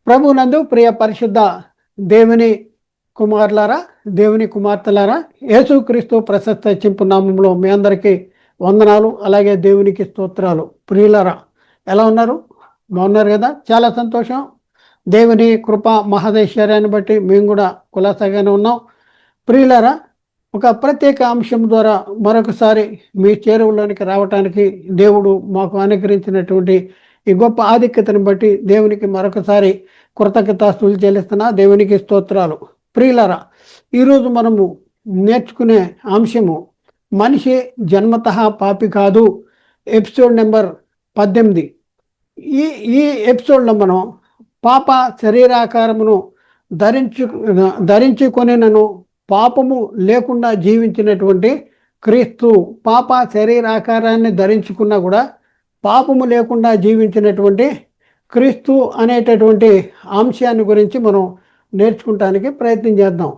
ప్రభునందు ప్రియ పరిశుద్ధ దేవుని కుమారులారా, దేవుని కుమార్తెలారా, యేసుక్రీస్తు ప్రశస్త చింపు నామంలో మీ అందరికీ వందనాలు. అలాగే దేవునికి స్తోత్రాలు. ప్రియులారా, ఎలా ఉన్నారు? బాగున్నారు కదా? చాలా సంతోషం. దేవుని కృప మహదైశ్వర్యాన్ని బట్టి మేము కూడా కులాసాగానే ఉన్నాం. ప్రియులారా, ఒక ప్రత్యేక అంశం ద్వారా మరొకసారి మీ చేరువలోనికి రావటానికి దేవుడు మాకు అనుగ్రహించినటువంటి ఈ గొప్ప ఆధిక్యతను బట్టి దేవునికి మరొకసారి కృతజ్ఞతాస్తుతులు చెల్లిస్తున్నా. దేవునికి స్తోత్రాలు. ప్రియులారా, ఈరోజు మనము నేర్చుకునే అంశము మనిషి జన్మతః పాపి కాదు, ఎపిసోడ్ నెంబర్ 18. ఈ ఈ ఎపిసోడ్లో మనం పాప శరీరాకారమును ధరించుకొనినను పాపము లేకుండా జీవించినటువంటి క్రీస్తు, పాప శరీరాకారాన్ని ధరించుకున్నా కూడా పాపము లేకుండా జీవించినటువంటి క్రీస్తు అనేటటువంటి అంశాన్ని గురించి మనం నేర్చుకుంటానికి ప్రయత్నం చేద్దాం.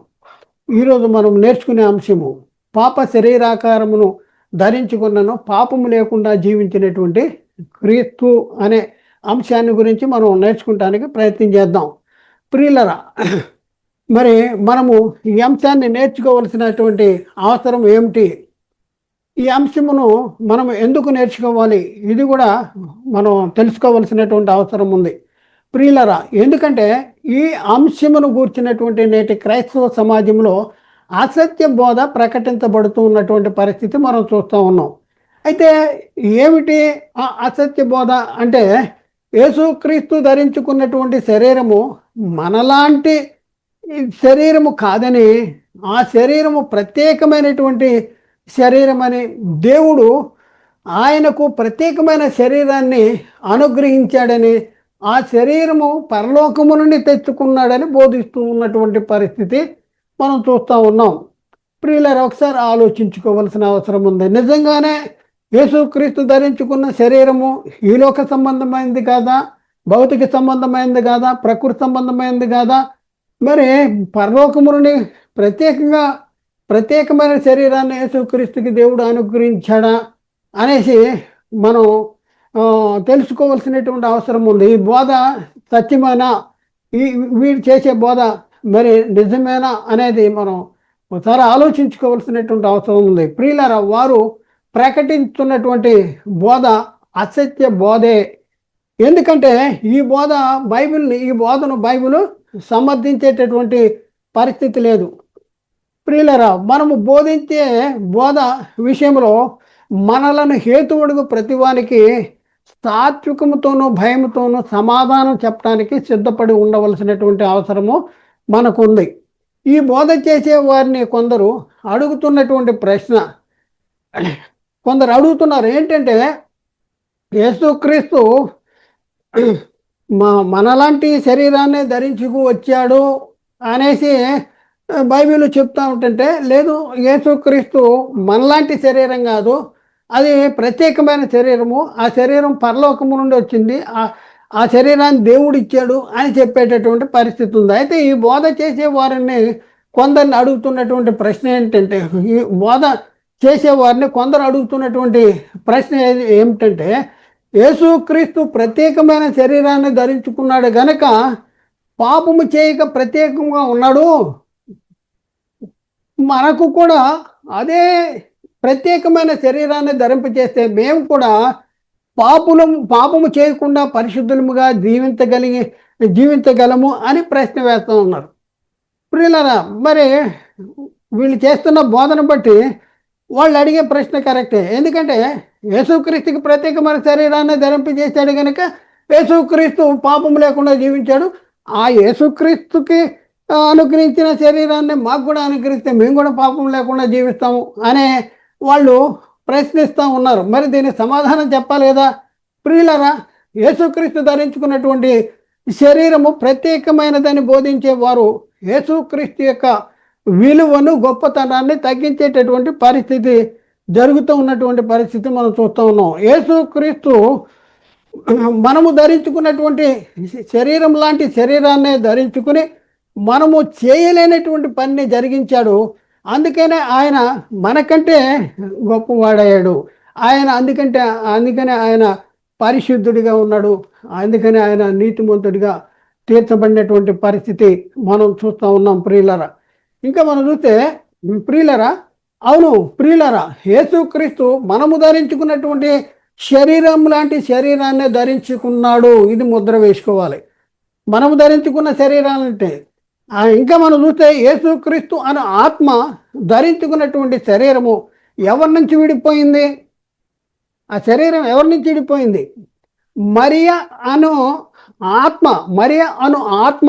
ఈరోజు మనం నేర్చుకునే అంశము పాప శరీరాకారమును ధరించుకున్నను పాపము లేకుండా జీవించినటువంటి క్రీస్తు అనే అంశాన్ని గురించి మనం నేర్చుకుంటానికి ప్రయత్నం చేద్దాం. ప్రియులరా, మరి మనము ఈ అంశాన్ని నేర్చుకోవలసినటువంటి అవసరం ఏమిటి? ఈ అంశమును మనం ఎందుకు నేర్చుకోవాలి? ఇది కూడా మనం తెలుసుకోవలసినటువంటి అవసరం ఉంది. ప్రియులరా, ఎందుకంటే ఈ అంశమును గూర్చినటువంటి నేటి క్రైస్తవ సమాజంలో అసత్య బోధ ప్రకటించబడుతూ ఉన్నటువంటి పరిస్థితి మనం చూస్తూ ఉన్నాం. అయితే ఏమిటి ఆ అసత్య బోధ అంటే, యేసుక్రీస్తు ధరించుకున్నటువంటి శరీరము మనలాంటి శరీరము కాదని, ఆ శరీరము ప్రత్యేకమైనటువంటి శరీరం అని దేవుడు ఆయనకు ప్రత్యేకమైన శరీరాన్ని అనుగ్రహించాడని, ఆ శరీరము పరలోకము నుండి తెచ్చుకున్నాడని బోధిస్తూ ఉన్నటువంటి పరిస్థితి మనం చూస్తూ ఉన్నాం. ప్రియులారా, ఒకసారి ఆలోచించుకోవాల్సిన అవసరం ఉంది. నిజంగానే యేసుక్రీస్తు ధరించుకున్న శరీరము ఈ లోక సంబంధమైనది కాదా? భౌతిక సంబంధమైనది కాదా? ప్రకృతి సంబంధమైనది కాదా? మరి పరలోకము నుండి ప్రత్యేకమైన శరీరాన్ని యేసుక్రీస్తుకి దేవుడు అనుగ్రహించాడా అనేసి మనం తెలుసుకోవాల్సినటువంటి అవసరం ఉంది. ఈ బోధ సత్యమేనా? వీడు చేసే బోధ మరి నిజమేనా అనేది మనం ఒకసారి ఆలోచించుకోవాల్సినటువంటి అవసరం ఉంది. ప్రియులారా, వారు ప్రకటిస్తున్నటువంటి బోధ అసత్య బోధే. ఎందుకంటే ఈ బోధను బైబిల్ సమర్థించేటటువంటి పరిస్థితి లేదు. ప్రియులరా, మనము బోధించే బోధ విషయంలో మనలను హేతువుడుగు ప్రతివానికి సాత్వికముతోనూ భయముతోనూ సమాధానం చెప్పడానికి సిద్ధపడి ఉండవలసినటువంటి అవసరము మనకు ఉంది. ఈ బోధ చేసే వారిని కొందరు అడుగుతున్నారు ఏంటంటే, యేసుక్రీస్తు మనలాంటి శరీరాన్ని ధరించుకు వచ్చాడు అనేసి బైబిల్ చెప్తా ఉంటుంటే, లేదు, యేసుక్రీస్తు మనలాంటి శరీరం కాదు, అది ప్రత్యేకమైన శరీరము, ఆ శరీరం పరలోకము నుండి వచ్చింది, ఆ శరీరాన్ని దేవుడు ఇచ్చాడు అని చెప్పేటటువంటి పరిస్థితి ఉంది. అయితే ఈ బోధ చేసే వారిని కొందరిని అడుగుతున్నటువంటి ప్రశ్న ఏంటంటే, ఈ బోధ చేసేవారిని కొందరు అడుగుతున్నటువంటి ప్రశ్న ఏమిటంటే, యేసుక్రీస్తు ప్రత్యేకమైన శరీరాన్ని ధరించుకున్నాడు గనక పాపము చేయక ప్రత్యేకంగా ఉన్నాడు, మనకు కూడా అదే ప్రత్యేకమైన శరీరాన్ని ధరింపచేస్తే మేము కూడా పాపము చేయకుండా పరిశుద్ధులముగా జీవించగలము అని ప్రశ్న వేస్తూ ఉన్నారు. ప్రియులారా, మరి వీళ్ళు చేస్తున్న బోధన బట్టి వాళ్ళు అడిగే ప్రశ్న కరెక్టే. ఎందుకంటే యేసుక్రీస్తుకి ప్రత్యేకమైన శరీరాన్ని ధరింపజేశాడు కనుక యేసుక్రీస్తు పాపము లేకుండా జీవించాడు, ఆ యేసుక్రీస్తుకి అనుగ్రహించిన శరీరాన్ని మాకు కూడా అనుగ్రహిస్తే మేము కూడా పాపం లేకుండా జీవిస్తాము అనే వాళ్ళు ప్రశ్నిస్తూ ఉన్నారు. మరి దీనికి సమాధానం చెప్పాలి కదా? ప్రియులారా, యేసుక్రీస్తు ధరించుకున్నటువంటి శరీరము ప్రత్యేకమైనదని బోధించే వారు యేసుక్రీస్తు యొక్క విలువను, గొప్పతనాన్ని తగ్గించేటటువంటి పరిస్థితి జరుగుతూ ఉన్నటువంటి పరిస్థితి మనం చూస్తూ ఉన్నాం. యేసుక్రీస్తు మనము ధరించుకున్నటువంటి శరీరం లాంటి శరీరాన్ని ధరించుకుని మనము చేయలేనటువంటి పనిని జరిగించాడు. అందుకనే ఆయన మనకంటే గొప్పవాడయ్యాడు. అందుకనే ఆయన పరిశుద్ధుడిగా ఉన్నాడు. అందుకనే ఆయన నీతిమంతుడిగా తీర్చబడినటువంటి పరిస్థితి మనం చూస్తూ ఉన్నాం ప్రియులరా. ఇంకా మనం చూస్తే ప్రియులరా, అవును ప్రియులరా, యేసుక్రీస్తు మనము ధరించుకున్నటువంటి శరీరం లాంటి శరీరాన్ని ధరించుకున్నాడు. ఇది ముద్ర వేసుకోవాలి. మనము ధరించుకున్న శరీరాలంటే ఇంకా మనం చూస్తే యేసుక్రీస్తు అనే ఆత్మ ధరించుకున్నటువంటి శరీరము ఎవరి నుంచి విడిపోయింది? ఆ శరీరం ఎవరి నుంచి విడిపోయింది? మరియా అను ఆత్మ, మరియా అను ఆత్మ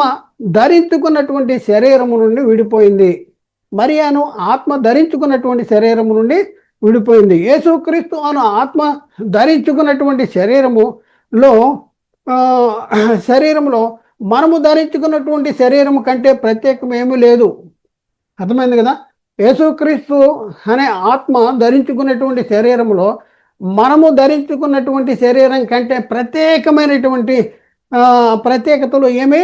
ధరించుకున్నటువంటి శరీరము నుండి విడిపోయింది. మరియాను ఆత్మ ధరించుకున్నటువంటి శరీరము నుండి విడిపోయింది. యేసుక్రీస్తు అను ఆత్మ ధరించుకున్నటువంటి శరీరంలో మనము ధరించుకున్నటువంటి శరీరం కంటే ప్రత్యేకం ఏమీ లేదు. అర్థమైంది కదా? యేసుక్రీస్తు అనే ఆత్మ ధరించుకున్నటువంటి శరీరంలో మనము ధరించుకున్నటువంటి శరీరం కంటే ప్రత్యేకమైనటువంటి ప్రత్యేకతలు ఏమీ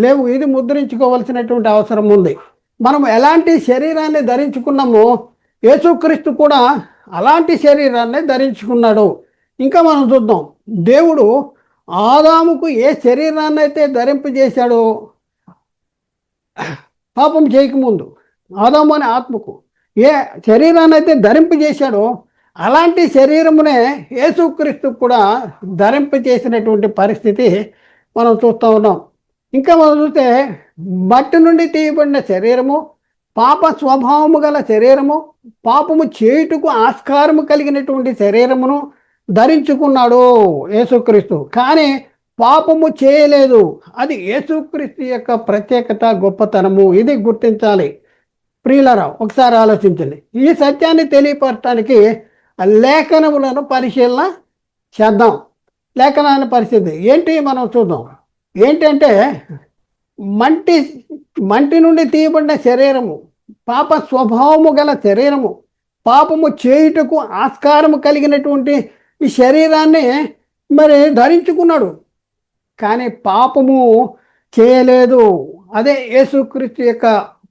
లేవు. ఇది ముద్రించుకోవాల్సినటువంటి అవసరం ఉంది. మనం ఎలాంటి శరీరాన్ని ధరించుకున్నామో యేసుక్రీస్తు కూడా అలాంటి శరీరాన్ని ధరించుకున్నాడు. ఇంకా మనం చూద్దాం, దేవుడు ఆదాముకు ఏ శరీరాన్ని అయితే ధరింపజేశాడో పాపం చేయకముందు ఆదాము అనే ఆత్మకు ఏ శరీరాన్ని అయితే ధరింపజేశాడో అలాంటి శరీరమునే యేసుక్రీస్తు కూడా ధరింపజేసినటువంటి పరిస్థితి మనం చూస్తూ ఉన్నాం. ఇంకా మనం చూస్తే మట్టి నుండి తీయబడిన శరీరము, పాప స్వభావము గల శరీరము, పాపము చేయుటకు ఆస్కారము కలిగినటువంటి శరీరమును ధరించుకున్నాడు యేసుక్రీస్తు. కానీ పాపము చేయలేదు. అది యేసుక్రీస్తు యొక్క ప్రత్యేకత, గొప్పతనము. ఇది గుర్తించాలి ప్రియులరా. ఒకసారి ఆలోచించండి. ఈ సత్యాన్ని తెలియపరచడానికి లేఖనములను పరిశీలన చేద్దాం. లేఖనాన్ని పరిస్థితి ఏంటి మనం చూద్దాం. ఏంటంటే మంటి నుండి తీయబడిన శరీరము, పాప స్వభావము గల శరీరము, పాపము చేయుటకు ఆస్కారము కలిగినటువంటి ఈ శరీరాన్ని మరి ధరించుకున్నాడు. కానీ పాపము చేయలేదు. అదే యేసుక్రీస్తు యొక్క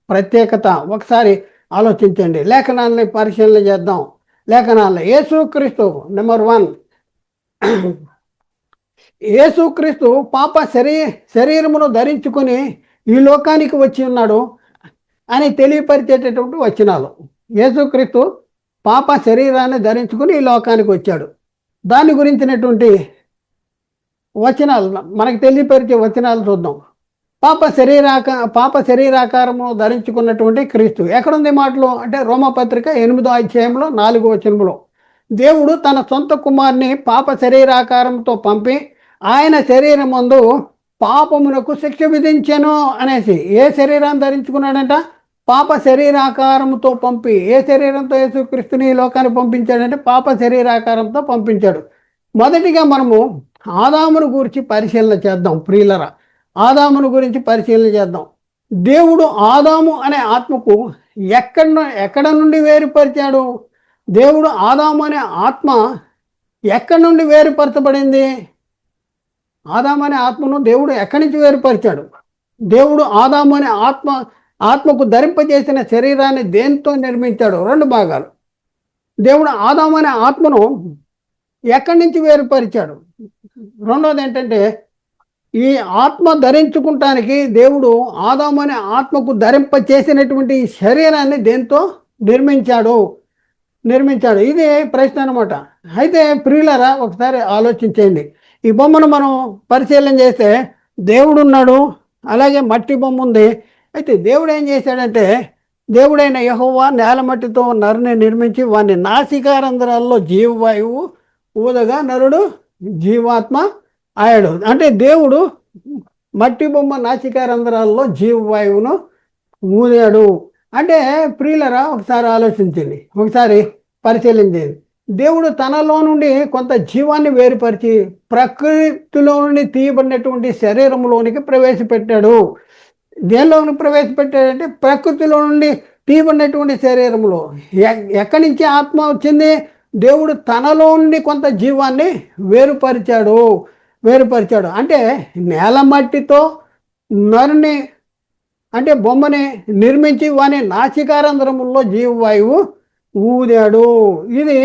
ప్రత్యేకత. ఒకసారి ఆలోచించండి. లేఖనాన్ని పరిశీలన చేద్దాం. లేఖనాల్లో యేసుక్రీస్తు నెంబర్ 1, యేసుక్రీస్తు పాప శరీరమును ధరించుకొని ఈ లోకానికి వచ్చి ఉన్నాడు అని తెలియపరిచేటటువంటి వచనాలు. యేసుక్రీస్తు పాప శరీరాన్ని ధరించుకుని ఈ లోకానికి వచ్చాడు. దాని గురించినటువంటి వచనాలు, మనకు తెలియపరిచే వచనాలు చూద్దాం. పాప శరీరాకారము ధరించుకున్నటువంటి క్రీస్తు ఎక్కడుంది మాటలు అంటే రోమపత్రిక 8వ అధ్యాయంలో 4వ వచనంలో దేవుడు తన సొంత కుమారుని పాప శరీరాకారంతో పంపి ఆయన శరీరమందు పాపమునకు శిక్ష విధించెను అనేసి. ఏ శరీరాన్ని ధరించుకున్నాడంట? పాప శరీరాకారంతో పంపి. ఏ శరీరంతో యేసుక్రీస్తుని ఈ లోకాన్ని పంపించాడంటే పాప శరీరాకారంతో పంపించాడు. మొదటిగా మనము ఆదామును గురించి పరిశీలన చేద్దాం ప్రియులరా. ఆదామును గురించి పరిశీలన చేద్దాం. దేవుడు ఆదాము అనే ఆత్మకు ఎక్కడ నుండి వేరుపరిచాడు? దేవుడు ఆదాము అనే ఆత్మ ఎక్కడి నుండి వేరుపరచబడింది? ఆదాము అనే ఆత్మను దేవుడు ఎక్కడి నుంచి వేరుపరిచాడు? దేవుడు ఆదాము అనే ఆత్మకు ధరింపజేసిన శరీరాన్ని దేంతో నిర్మించాడు? 2 భాగాలు. దేవుడు ఆదాము అనే ఆత్మను ఎక్కడి నుంచి వేరుపరిచాడు? రెండోది ఏంటంటే ఈ ఆత్మ ధరించుకుంటానికి దేవుడు ఆదాము అనే ఆత్మకు ధరింప చేసినటువంటి ఈ శరీరాన్ని దేంతో నిర్మించాడు? ఇది ప్రశ్న అనమాట. అయితే ప్రియులరా, ఒకసారి ఆలోచించండి. ఈ బొమ్మను మనం పరిశీలన చేస్తే దేవుడు ఉన్నాడు, అలాగే మట్టి బొమ్మ ఉంది. అయితే దేవుడు ఏం చేశాడంటే, దేవుడైన యెహోవా నేల మట్టితో నరుని నిర్మించి వాని నాసికారంధ్రాల్లో జీవవాయువు ఊదగా నరుడు జీవాత్మ అయ్యాడు. అంటే దేవుడు మట్టి బొమ్మ నాసికారంధ్రాల్లో జీవవాయువును ఊదాడు. అంటే ప్రియులరా, ఒకసారి ఆలోచించండి, ఒకసారి పరిశీలించండి. దేవుడు తనలో నుండి కొంత జీవాన్ని వేరుపరిచి ప్రకృతిలో నుండి తీయబడినటువంటి శరీరంలోనికి ప్రవేశపెట్టాడు. దేనిలోని ప్రవేశపెట్టాడంటే ప్రకృతిలో నుండి తీయబడినటువంటి శరీరంలో. ఎక్కడి నుంచి ఆత్మ వచ్చింది? దేవుడు తనలో నుండి కొంత జీవాన్ని వేరుపరిచాడు. అంటే నేల మట్టితో నరుని అంటే బొమ్మని నిర్మించి వాని నాసికారంధ్రముల్లో జీవవాయువు ఊదాడు. ఇది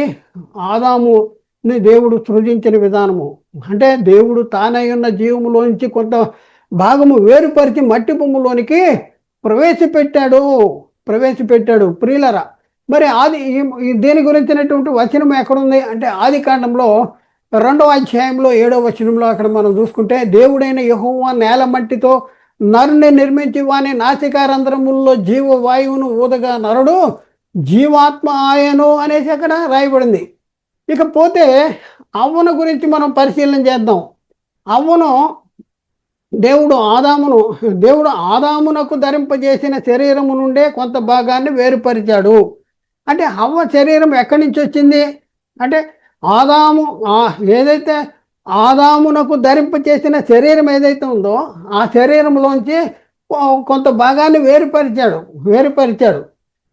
ఆదాముని దేవుడు సృజించిన విధానము. అంటే దేవుడు తానై ఉన్న జీవములోంచి కొంత భాగము వేరుపరిచి మట్టి భూమిలోనికి ప్రవేశపెట్టాడు ప్రవేశపెట్టాడు ప్రియులరా. మరి దీని గురించినటువంటి వచనం ఎక్కడుంది అంటే ఆది కాండంలో 2వ అధ్యాయంలో 7వ వచనంలో అక్కడ మనం చూసుకుంటే, దేవుడైన యెహోవా నేల మట్టితో నరుని నిర్మించి వాని నాసికారంధ్రముల్లో జీవవాయువును ఊదగా నరుడు జీవాత్మ ఆయను అనేసి అక్కడ రాయబడింది. ఇకపోతే అవ్వను గురించి మనం పరిశీలన చేద్దాం. అవ్వను దేవుడు ఆదామునకు ధరింపజేసిన శరీరము నుండే కొంత భాగాన్ని వేరుపరిచాడు. అంటే హవ్వ శరీరం ఎక్కడి నుంచి వచ్చింది అంటే ఏదైతే ఆదామునకు ధరింపచేసిన శరీరం ఏదైతే ఉందో ఆ శరీరంలోంచి కొంత భాగాన్ని వేరుపరిచాడు.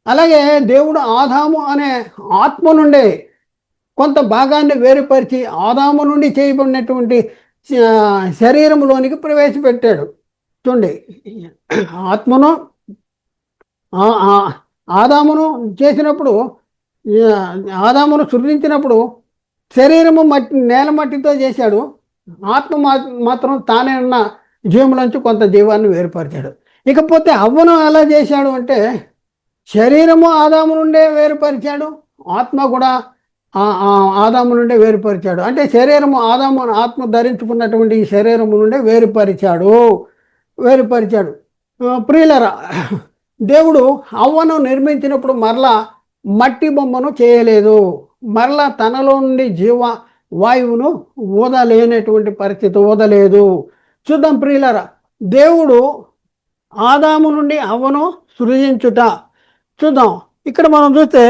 అలాగే దేవుడు ఆదాము అనే ఆత్మ నుండే కొంత భాగాన్ని వేరుపరిచి ఆదాము నుండి చేయబడినటువంటి శరీరంలోనికి ప్రవేశపెట్టాడు. చూడండి, ఆదామును చేసినప్పుడు, ఆదామును సృష్టించినప్పుడు శరీరము నేల మట్టితో చేశాడు. ఆత్మ మాత్రం తానే ఉన్న జీవములోంచి కొంత జీవాన్ని వేరుపరిచాడు. ఇకపోతే అవ్వను ఎలా చేశాడు అంటే శరీరము ఆదాము నుండే వేరుపరిచాడు, ఆత్మ కూడా ఆదాము నుండే వేరుపరిచాడు. అంటే శరీరము ఆత్మ ధరించుకున్నటువంటి ఈ శరీరము నుండే వేరుపరిచాడు. ప్రియులరా, దేవుడు అవ్వను నిర్మించినప్పుడు మరలా మట్టి బొమ్మను చేయలేదు. మరలా తనలో నుండి వాయువును ఊదలేనటువంటి పరిస్థితి ఊదలేదు. చూద్దాం ప్రియులరా, దేవుడు ఆదాము నుండి అవ్వను సృజించుట చూద్దాం. ఇక్కడ మనం చూస్తే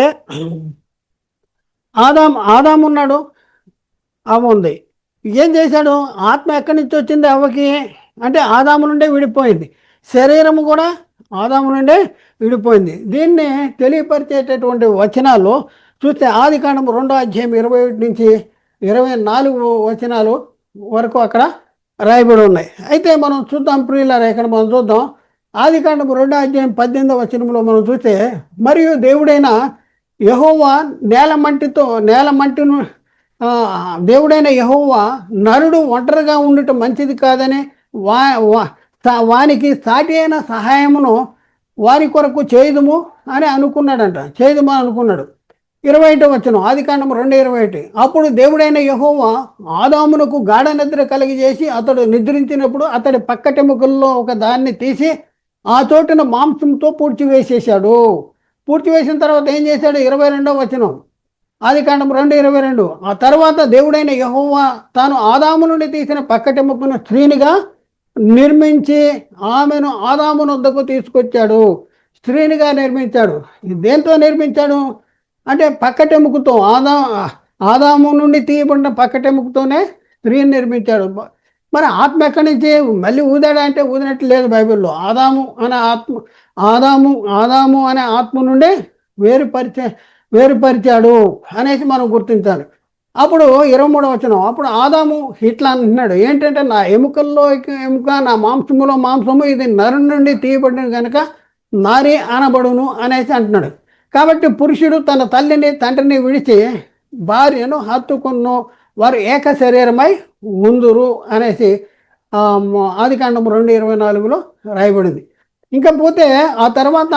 ఆదాము ఉన్నాడు, అవ్వ ఉంది. ఏం చేశాడు? ఆత్మ ఎక్కడి నుంచి వచ్చింది అవ్వకి అంటే ఆదాము నుండే విడిపోయింది. శరీరము కూడా ఆదాము నుండే విడిపోయింది. దీన్ని తెలియపరిచేటటువంటి వచనాలు చూస్తే ఆది కాండం 2వ అధ్యాయం 21 నుంచి 24 వచనాలు వరకు అక్కడ రాయబడి ఉన్నాయి. అయితే మనం చూద్దాం ప్రియులారా, ఇక్కడ మనం చూద్దాం. ఆది కాండం 2వ అధ్యాయం 18వ వచనంలో మనం చూస్తే, మరియు దేవుడైన యెహోవా దేవుడైన యెహోవా నరుడు ఒంటరిగా ఉండటం మంచిది కాదని వానికి సాటి అయిన సహాయమును వారి కొరకు చేయుదుము అని అనుకున్నాడంట. చేయుదుము అనుకున్నాడు. 21వ వచనం ఆది కాండం 2:21. అప్పుడు దేవుడైన యెహోవా ఆదామునకు గాఢ నిద్ర కలిగజేసి అతడు నిద్రించినప్పుడు అతడి పక్కటెముకల్లో ఒక దాన్ని తీసి ఆ చోటున మాంసంతో పూడ్చివేసేశాడు. పూడ్చివేసిన తర్వాత ఏం చేశాడు? 22వ వచనం ఆది కాండం 2:22. ఆ తర్వాత దేవుడైన యెహోవా తాను ఆదాము నుండి తీసిన పక్కటెముకను స్త్రీనిగా నిర్మించి ఆమెను ఆదాము వద్దకు తీసుకొచ్చాడు. స్త్రీనిగా నిర్మించాడు. దేంతో నిర్మించాడు అంటే పక్కటెముకతో, ఆదాము నుండి తీయబడిన పక్కటెముకతోనే స్త్రీని నిర్మించాడు. మరి ఆత్మ ఎక్కడి నుంచి మళ్ళీ ఊదాడా అంటే ఊదినట్లు లేదు బైబిల్లో. ఆదాము అనే ఆత్మ నుండే వేరుపరిచాడు అనేసి మనం గుర్తించాలి. అప్పుడు 23వ వచనం, అప్పుడు ఆదాము ఇట్లా అంటున్నాడు, ఏంటంటే నా ఎముకల్లో ఎముక, నా మాంసములో మాంసము, ఇది నరుని నుండి తీయబడిన కనుక నారి అనబడును అనేసి అంటున్నాడు. కాబట్టి పురుషుడు తన తల్లిని తండ్రిని విడిచి భార్యను హత్తుకును, వారు ఏక శరీరమై ఉందురు అనేసి ఆది కాండం 2:24లో రాయబడింది. ఇంకా పోతే ఆ తర్వాత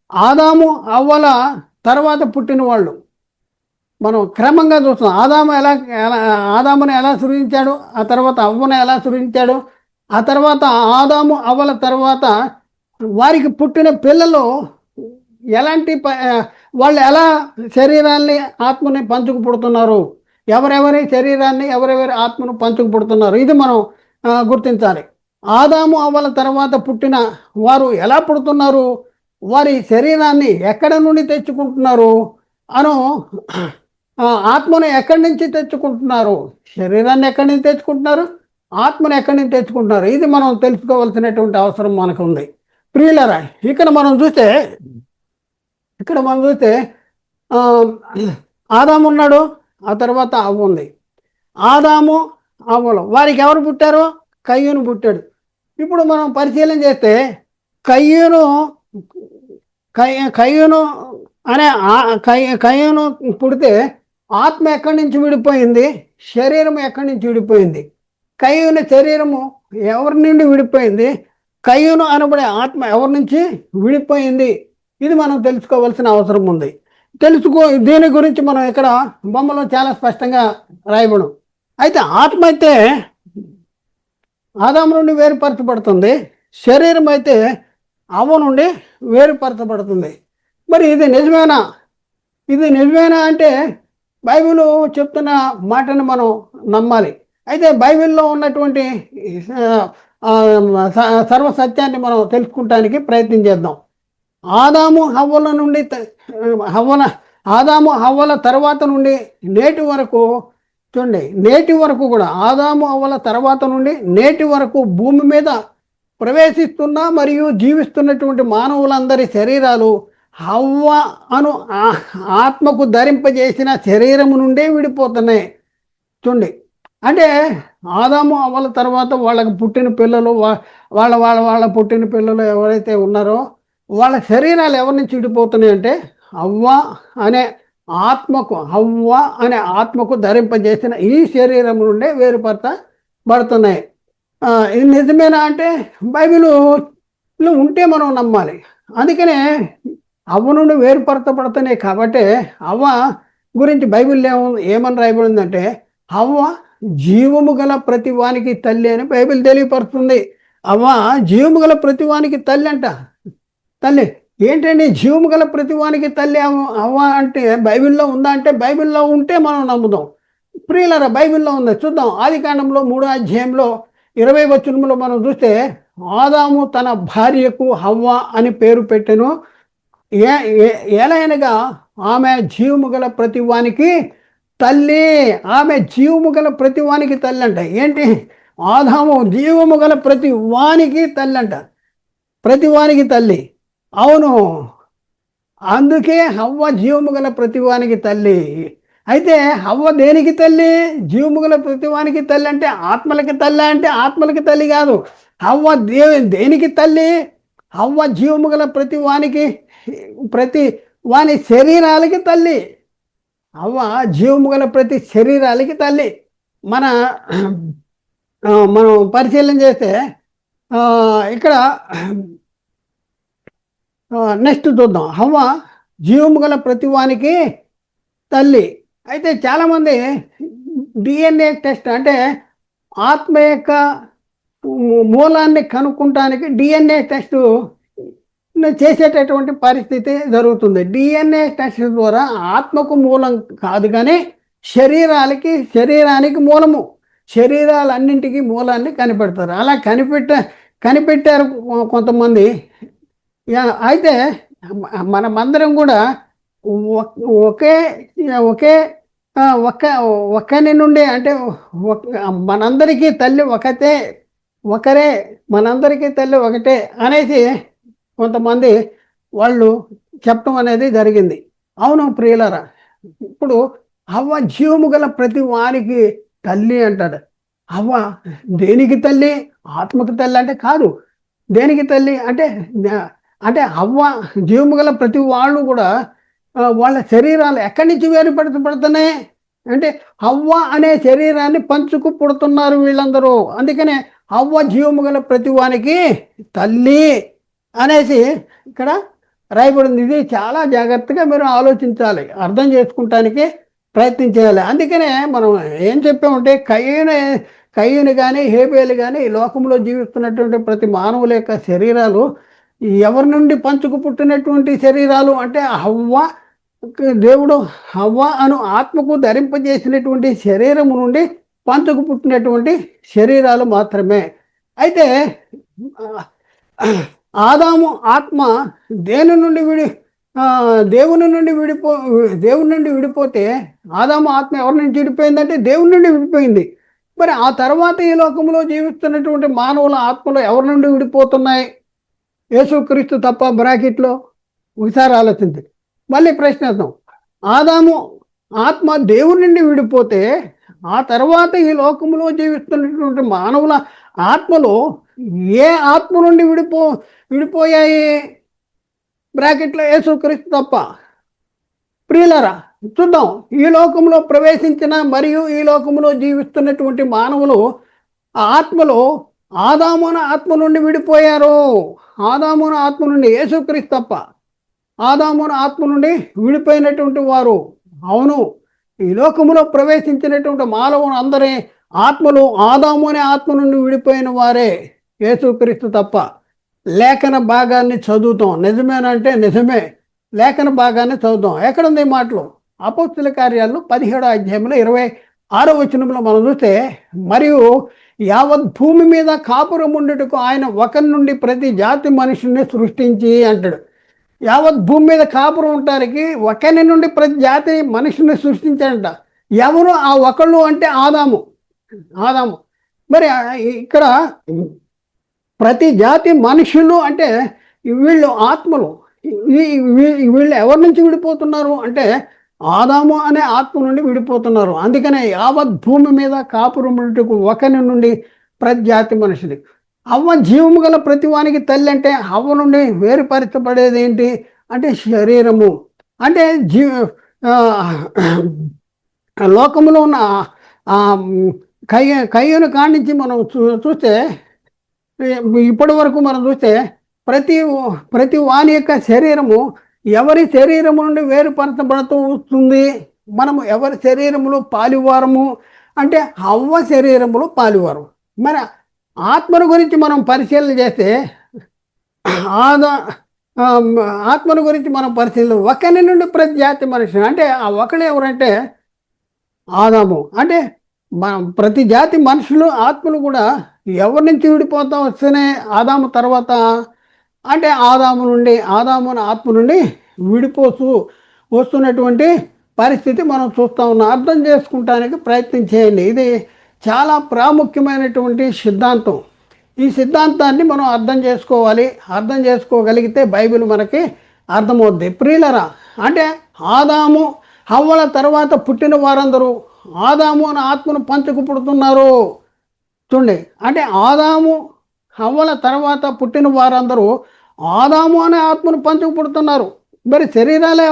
ఆదాము అవ్వల తర్వాత పుట్టిన వాళ్ళు మనం క్రమంగా చూస్తాం. ఆదామును ఎలా సృజించాడు, ఆ తర్వాత అవ్వను ఎలా సృజించాడు, ఆ తర్వాత ఆదాము అవ్వల తర్వాత వారికి పుట్టిన పిల్లలు వాళ్ళు ఎలా శరీరాన్ని ఆత్మని పంచుకు పుడుతున్నారు, ఎవరెవరి శరీరాన్ని ఎవరెవరి ఆత్మను పంచుకు పుడుతున్నారు, ఇది మనం గుర్తించాలి. ఆదాము అవ్వల తర్వాత పుట్టిన వారు ఎలా పుడుతున్నారు, వారి శరీరాన్ని ఎక్కడి నుండి తెచ్చుకుంటున్నారు అను, ఆత్మను ఎక్కడి నుంచి తెచ్చుకుంటున్నారు, శరీరాన్ని ఎక్కడి నుంచి తెచ్చుకుంటున్నారు, ఆత్మను ఎక్కడి నుంచి తెచ్చుకుంటున్నారు, ఇది మనం తెలుసుకోవాల్సినటువంటి అవసరం మనకు ఉంది. ప్రియులరా, ఇక్కడ మనం చూస్తే ఆదాము ఉన్నాడు, ఆ తర్వాత అవ్వ ఉంది. ఆదాము అవ్వలు వారికి ఎవరు పుట్టారు? కయ్యూను పుట్టాడు. ఇప్పుడు మనం పరిశీలన చేస్తే కయ్యూను పుడితే ఆత్మ ఎక్కడి నుంచి విడిపోయింది, శరీరం ఎక్కడి నుంచి విడిపోయింది. కయ్యూని శరీరము ఎవరి నుండి విడిపోయింది? కయ్యూను అనబడే ఆత్మ ఎవరి నుంచి విడిపోయింది? ఇది మనం తెలుసుకోవాల్సిన అవసరం ఉంది. దీని గురించి మనం ఇక్కడ బొమ్మలో చాలా స్పష్టంగా రాయబడు. అయితే ఆత్మ అయితే ఆదాము నుండి వేరుపరచబడుతుంది, శరీరం అయితే అవ్వ నుండి వేరుపరచబడుతుంది. మరి ఇది నిజమేనా? ఇది నిజమేనా అంటే బైబిల్ చెప్తున్న మాటను మనం నమ్మాలి. అయితే బైబిల్లో ఉన్నటువంటి సర్వ సత్యాన్ని మనం తెలుసుకుంటానికి ప్రయత్నం చేద్దాం. ఆదాము హవ్వల తర్వాత నుండి నేటి వరకు చూడండి, నేటి వరకు కూడా ఆదాము హవ్వల తర్వాత నుండి నేటి వరకు భూమి మీద ప్రవేశిస్తున్న మరియు జీవిస్తున్నటువంటి మానవులందరి శరీరాలు హవ్వ అను ఆత్మకు ధరింపజేసిన శరీరము నుండే విడిపోతున్నాయి. చూడండి, అంటే ఆదాము హవ్వల తర్వాత వాళ్ళకి పుట్టిన పిల్లలు, వాళ్ళ పుట్టిన పిల్లలు ఎవరైతే ఉన్నారో వాళ్ళ శరీరాలు ఎవరి నుంచి విడిపోతున్నాయి అంటే హవ్వ అనే ఆత్మకు ధరింపజేసిన ఈ శరీరం నుండే వేరుపరచబడుతున్నాయి. ఇది నిజమేనా అంటే బైబిల్లో ఉంటే మనం నమ్మాలి. అందుకనే అవ్వ నుండి వేరుపరచబడుతున్నాయి కాబట్టి అవ్వ గురించి బైబిల్లో ఏమని రాయబడిందంటే అవ్వ జీవము గల ప్రతివానికి తల్లి అని బైబిల్ తెలియపరుస్తుంది. అవ్వ జీవము గల ప్రతివానికి తల్లి అంట. తల్లి ఏంటండి జీవము గల ప్రతివానికి తల్లి అవ్వ అంటే బైబిల్లో ఉందా అంటే బైబిల్లో ఉంటే మనం నమ్ముదాం. ప్రియులారా, బైబిల్లో ఉందా చూద్దాం. ఆదికాండంలో 3వ అధ్యాయంలో 20వ వచనంలో మనం చూస్తే ఆదాము తన భార్యకు హవ్వ అని పేరు పెట్టెను. ఎలాగనగా ఆమె జీవము గల ప్రతివానికి తల్లి. ఆమె జీవము గల ప్రతివానికి తల్లి అంట. ఏంటి? ఆదాము జీవము గల ప్రతివానికి తల్లి అంట. ప్రతివానికి తల్లి. అవును, అందుకే హవ్వ జీవము గల ప్రతివానికి తల్లి. అయితే హవ్వ దేనికి తల్లి? జీవము గల ప్రతివానికి తల్లి అంటే ఆత్మలకి తల్లి అంటే ఆత్మలకి తల్లి కాదు. హవ్వ దేనికి తల్లి? హవ్వ జీవము గల ప్రతి వాని శరీరాలకి తల్లి. హవ్వ జీవము గల ప్రతి శరీరాలకి తల్లి. మనం పరిశీలన చేస్తే ఇక్కడ నెక్స్ట్ చూద్దాం. హవ్వ జీవము గల ప్రతివానికి తల్లి. అయితే చాలామంది డిఎన్ఏ టెస్ట్ అంటే ఆత్మ యొక్క మూలాన్ని కనుక్కుంటానికి డిఎన్ఏ టెస్ట్ చేసేటటువంటి పరిస్థితి జరుగుతుంది. డిఎన్ఏ టెస్ట్ ద్వారా ఆత్మకు మూలం కాదు కానీ శరీరానికి మూలము, శరీరాలన్నింటికి మూలాన్ని కనిపెడతారు. అలా కనిపెట్టారు కొంతమంది. అయితే మనమందరం కూడా ఒక్కని నుండి అంటే మనందరికీ తల్లి ఒకరే, మనందరికీ తల్లి ఒకటే అనేసి కొంతమంది వాళ్ళు చెప్పడం అనేది జరిగింది. అవును ప్రియులారా, ఇప్పుడు హవ్వ జీవము గల ప్రతి వారికి తల్లి అంటాడు. హవ్వ దేనికి తల్లి? ఆత్మకు తల్లి అంటే కాదు. దేనికి తల్లి అంటే హవ్వ జీవము గల ప్రతి వాళ్ళు కూడా వాళ్ళ శరీరాలు ఎక్కడి నుంచి వేరుపడతాయి అంటే హవ్వ అనే శరీరాన్ని పంచుకు పుడుతున్నారు వీళ్ళందరూ. అందుకనే హవ్వ జీవము గల ప్రతివానికి తల్లి అనేసి ఇక్కడ రాయబడింది. ఇది చాలా జాగ్రత్తగా మీరు ఆలోచించాలి, అర్థం చేసుకుంటానికి ప్రయత్నం చేయాలి. అందుకనే మనం ఏం చెప్పామంటే కయ్యూని కానీ హేబేలు కానీ ఈ లోకంలో జీవిస్తున్నటువంటి ప్రతి మానవుల యొక్క శరీరాలు ఎవరి నుండి పంచుకు పుట్టినటువంటి శరీరాలు అంటే దేవుడు హవ్వ అను ఆత్మకు ధరింపజేసినటువంటి శరీరము నుండి పంచుకు పుట్టినటువంటి శరీరాలు మాత్రమే. అయితే ఆదాము ఆత్మ దేవుని నుండి విడిపోతే ఆదాము ఆత్మ ఎవరి నుంచి విడిపోయిందంటే దేవుని నుండి విడిపోయింది. మరి ఆ తర్వాత ఈ లోకంలో జీవిస్తున్నటువంటి మానవుల ఆత్మలు ఎవరి నుండి విడిపోతున్నాయి? యేసుక్రీస్తు తప్ప బ్రాకెట్లో ఒకసారి ఆలోచించండి. మళ్ళీ ప్రశ్నిద్దాం. ఆదాము ఆత్మ దేవుని నుండి విడిపోతే ఆ తర్వాత ఈ లోకంలో జీవిస్తున్నటువంటి మానవుల ఆత్మలు ఏ ఆత్మ నుండి విడిపోయాయి? బ్రాకెట్లో యేసుక్రీస్తు తప్ప. ప్రియులారా, చూద్దాం. ఈ లోకంలో ప్రవేశించిన మరియు ఈ లోకంలో జీవిస్తున్నటువంటి మానవులు ఆత్మలో ఆదామున ఆత్మ నుండి విడిపోయారు. ఆదామున ఆత్మ నుండి, యేసుక్రీస్తు తప్ప ఆదామున ఆత్మ నుండి విడిపోయినటువంటి వారు. అవును, ఈ లోకములో ప్రవేశించినటువంటి మానవుని అందరి ఆత్మలు ఆదాము అనే ఆత్మ నుండి విడిపోయిన వారే, యేసుక్రీస్తు తప్ప. లేఖన భాగాన్ని చదువుతాం, నిజమేనంటే నిజమే. లేఖన భాగాన్ని చదువుతాం. ఎక్కడుంది ఈ మాటలు? అపోస్తుల కార్యాలు 17వ అధ్యాయంలో 26వ వచనంలో మనం చూస్తే, మరియు యావత్ భూమి మీద కాపురం ఉండుటకు ఆయన ఒకరి నుండి ప్రతి జాతి మనుషుల్ని సృష్టించి అంటాడు. యావత్ భూమి మీద కాపురం ఉండటానికి ఒకరి నుండి ప్రతి జాతి మనుషుల్ని సృష్టించాడంట. ఎవరు ఆ ఒకళ్ళు అంటే ఆదాము. ఆదాము మరి ఇక్కడ ప్రతి జాతి మనుషులు అంటే వీళ్ళు ఆత్మలు. వీళ్ళు ఎవరి నుంచి విడిపోతున్నారు అంటే ఆదాము అనే ఆత్మ నుండి విడిపోతున్నారు. అందుకనే యావత్ భూమి మీద కాపురముటకు ఒకరి నుండి ప్రతి జాతి మనుషులు. అవ్వ జీవము గల ప్రతివానికి తల్లి అంటే అవ్వ నుండి వేరుపరచబడేది ఏంటి అంటే శరీరము. అంటే లోకంలో ఉన్న కయ్యను కాడించి మనం చూస్తే, ఇప్పటి వరకు మనం చూస్తే ప్రతి వాని యొక్క శరీరము ఎవరి శరీరము నుండి వేరుపరచబడుతూ వస్తుంది. మనము ఎవరి శరీరములు పాలివారము అంటే అవ్వ శరీరములు పాలివారం. మరి ఆత్మను గురించి మనం పరిశీలన చేస్తే ఆత్మను గురించి మనం పరిశీలన, ఒకరి నుండి ప్రతి జాతి మనిషి అంటే ఆ ఒకడు ఎవరంటే ఆదాము. అంటే మనం ప్రతి జాతి మనుషులు ఆత్మలు కూడా ఎవరి నుంచి విడిపోతా వస్తేనే ఆదాము తర్వాత అంటే ఆదాము ఆత్మ నుండి విడిపోతూ వస్తున్నటువంటి పరిస్థితి మనం చూస్తూ ఉన్నాం. అర్థం చేసుకుంటానికి ప్రయత్నం చేయండి. ఇది చాలా ప్రాముఖ్యమైనటువంటి సిద్ధాంతం. ఈ సిద్ధాంతాన్ని మనం అర్థం చేసుకోవాలి. అర్థం చేసుకోగలిగితే బైబిల్ మనకి అర్థమవుద్ది. ప్రియులరా, అంటే ఆదాము హవ్వల తర్వాత పుట్టిన వారందరూ ఆదాము అనే ఆత్మను పంచుకు పుడుతున్నారు. చూడండి, అంటే ఆదాము హవ్వల తర్వాత పుట్టిన వారందరూ ఆదాము అనే ఆత్మను పంచుకు పుడుతున్నారు. మరి శరీరాలు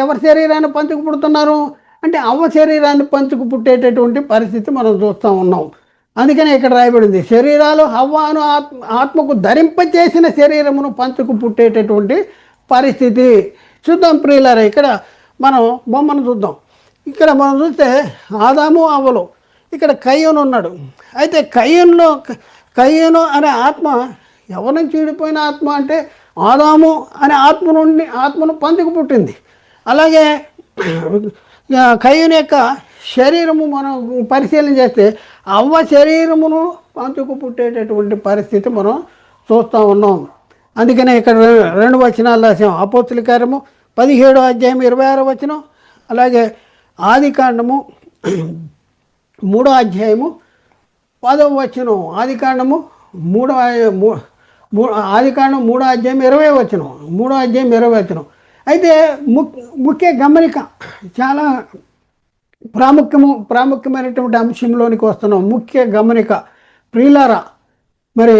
ఎవరి శరీరాన్ని పంచుకు పుడుతున్నారు అంటే అవ్వ శరీరాన్ని పంచుకు పుట్టేటటువంటి పరిస్థితి మనం చూస్తూ ఉన్నాం. అందుకనే ఇక్కడ రాయబడింది, శరీరాలు హవ్వను ఆత్మకు ధరింపచేసిన శరీరమును పంచుకు పుట్టేటటువంటి పరిస్థితి. చూద్దాం ప్రియులారా, ఇక్కడ మనం బొమ్మను చూద్దాం. ఇక్కడ మనం చూస్తే ఆదాము అవ్వలు, ఇక్కడ కయ్యూను ఉన్నాడు. అయితే కయ్యూను అనే ఆత్మ ఎవరి నుంచి విడిపోయిన ఆత్మ అంటే ఆదాము అనే ఆత్మను పంచుకు పుట్టింది. అలాగే కయ్యూను యొక్క శరీరము మనం పరిశీలన చేస్తే అవ్వ శరీరమును పంచుకు పుట్టేటటువంటి పరిస్థితి మనం చూస్తూ ఉన్నాం. అందుకనే ఇక్కడ 2 వచనాలు రాసాం. అపోస్తుల కార్యము 17వ అధ్యాయం 26వ వచనం, అలాగే ఆదికాండము 3వ అధ్యాయము 10వ వచనం, ఆదికాండం 3వ అధ్యాయం 20వ వచనం, 3వ అధ్యాయం 20వ వచనం. అయితే ముఖ్య గమనిక, చాలా ప్రాముఖ్యమైనటువంటి అంశంలోనికి వస్తున్నాం. ముఖ్య గమనిక ప్రియులారా, మరి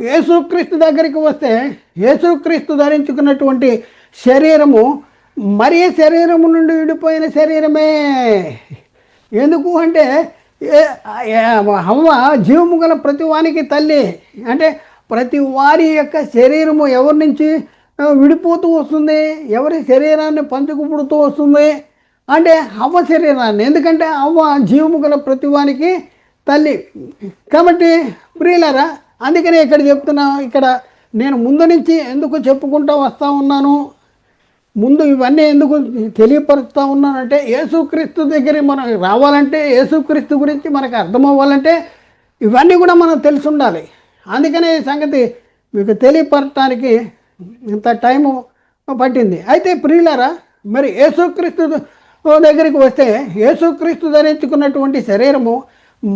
యేసుక్రీస్తు దగ్గరికి వస్తే యేసుక్రీస్తు ధరించుకున్నటువంటి శరీరము మరి శరీరము నుండి విడిపోయిన శరీరమే. ఎందుకు అంటే హవ్వ జీవము గల ప్రతి వానికి తల్లి. అంటే ప్రతి వారి యొక్క శరీరము ఎవరి నుంచి విడిపోతూ వస్తుంది, ఎవరి శరీరాన్ని పంచుకు పుడుతూ వస్తుంది అంటే అవ్వ శరీరాన్ని. ఎందుకంటే అవ్వ జీవము గల ప్రతి వానికి తల్లి కాబట్టి ప్రియులారా, అందుకనే ఇక్కడ చెప్తున్నా. ఇక్కడ నేను ముందు నుంచి ఎందుకు చెప్పుకుంటూ వస్తూ ఉన్నాను, ముందు ఇవన్నీ ఎందుకు తెలియపరుస్తూ ఉన్నానంటే యేసుక్రీస్తు దగ్గరికి మనం రావాలంటే, యేసుక్రీస్తు గురించి మనకు అర్థమవ్వాలంటే ఇవన్నీ కూడా మనం తెలిసి ఉండాలి. అందుకనే ఈ సంగతి మీకు తెలియపరచడానికి ఇంత టైము పట్టింది. అయితే ప్రియులారా, మరి యేసుక్రీస్తు దగ్గరికి వస్తే యేసుక్రీస్తు ధరించుకున్నటువంటి శరీరము